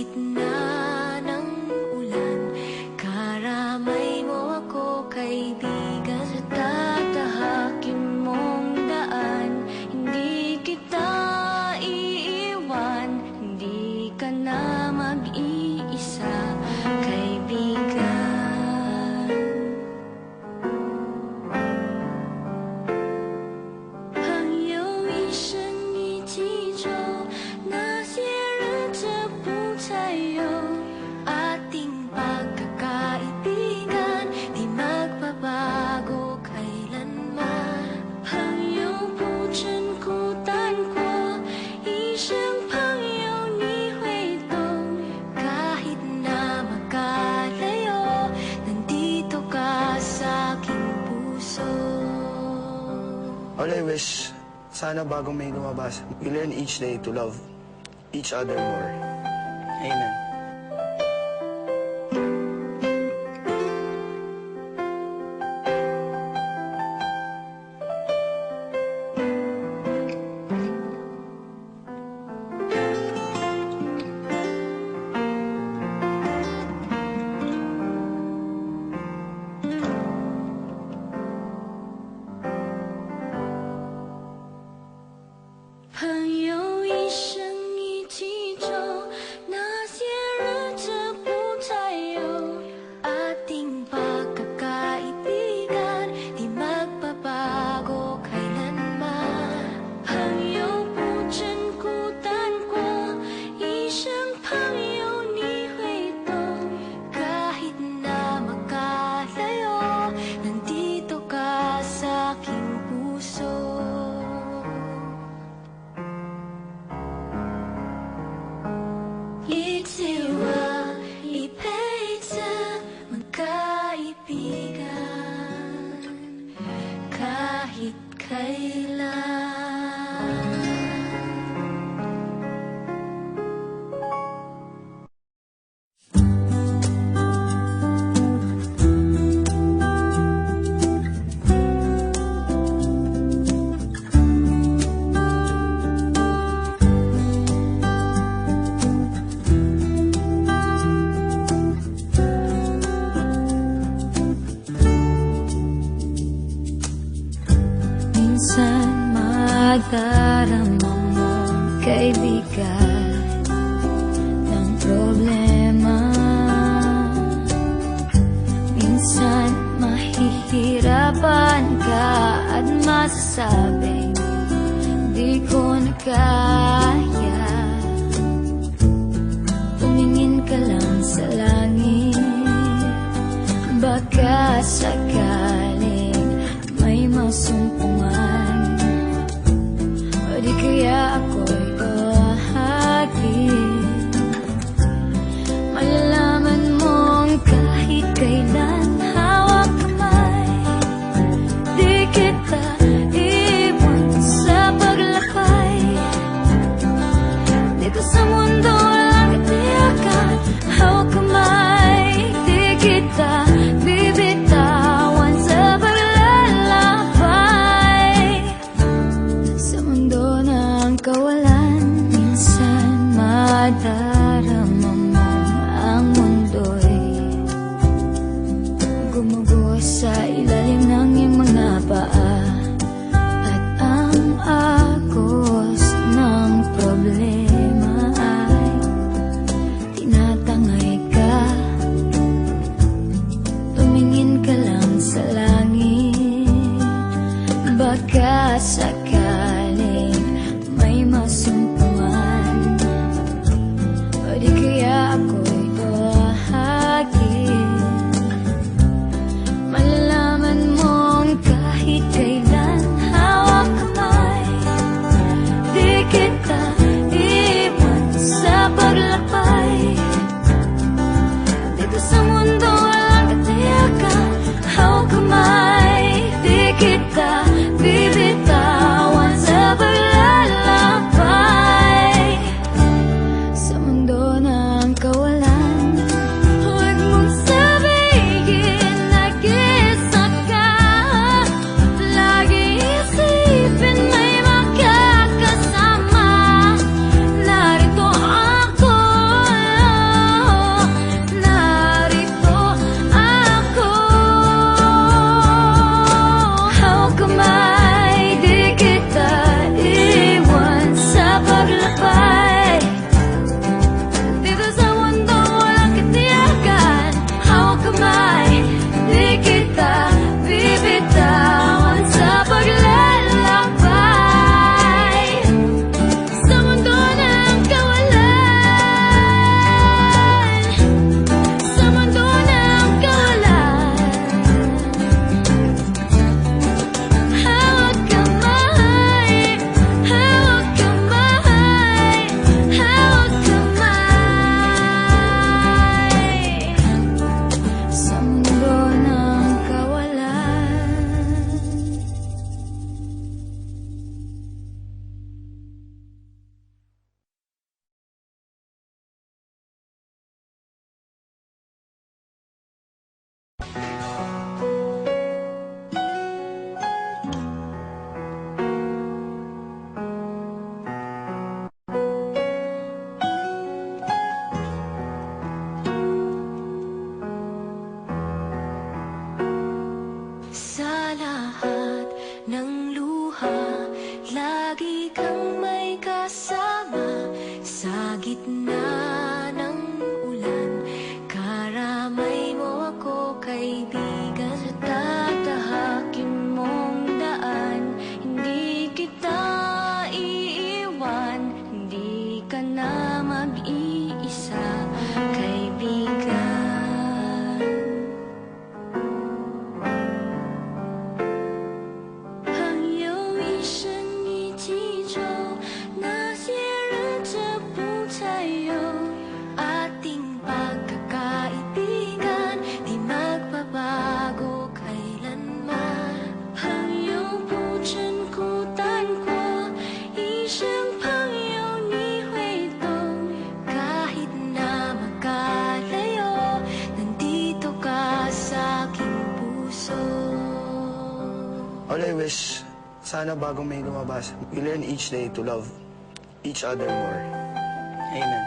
gitna ng ulan, karamay mo ako, kaibigan, sa tatahakin mong daan. Hindi kita iiwan, hindi ka na mag-iisa, kaibigan. All I wish, sana bago may lumabas, we learn each day to love each other more. Amen. Kahit kailan. Minsan madarama mo, kaibigan, ng problema. Minsan mahihirapan ka at masasabing di ko na kaya. Tumingin ka lang sa langit, baka sakaling may masumpungan, o di kaya ako'y ahagin. Malalaman mong kahit kailan hawak kamay, di kita iwan sa paglakbay. Dito sa mundo walang katiyakan, hawak kamay, di kita bibitawan sa kawalan. Minsan madarama mo ang mundo'y gumugo sa ilalim ng iyong mga paa, at ang agos ng problema ay tinatangay ka. Tumingin ka lang sa langit, baka sakaling may masumpungan, o di kaya ako'y ahagin. Malalaman mong kahit kailan hawak kamay, di kita iwan sa paglakbay. Dito sa mundo walang katiyakan, hawak kamay, di kita bibitawan sa paglalakbay. Sa mundo na mag-iisa kaibigan.朋友一生一起走，那些日子不再有ating pagkakaibigan, di magbabago kailanman. 朋友不曾孤单过，一生朋友你会懂。Kahit na magkalayo, nandito ka sa aking puso. All I wish, sana bago may lumabas, we learn each day to love each other more. Amen.